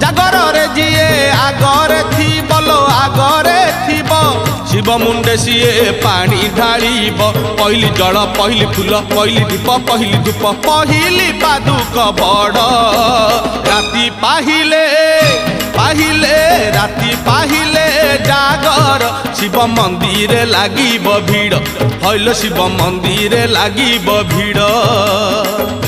जागर रे जीए आगरे थी बोलो आगरे थी शिव मुंडे सीए पानी ढालिब पहली जल पहली फूल पहली दीप पहली धूप पहली पादुक बड़ राति पाहिले पाहिले राति पाहिले जागर शिव मंदिर लागिब भीड़ हईल शिव मंदिर लागिब भीड़।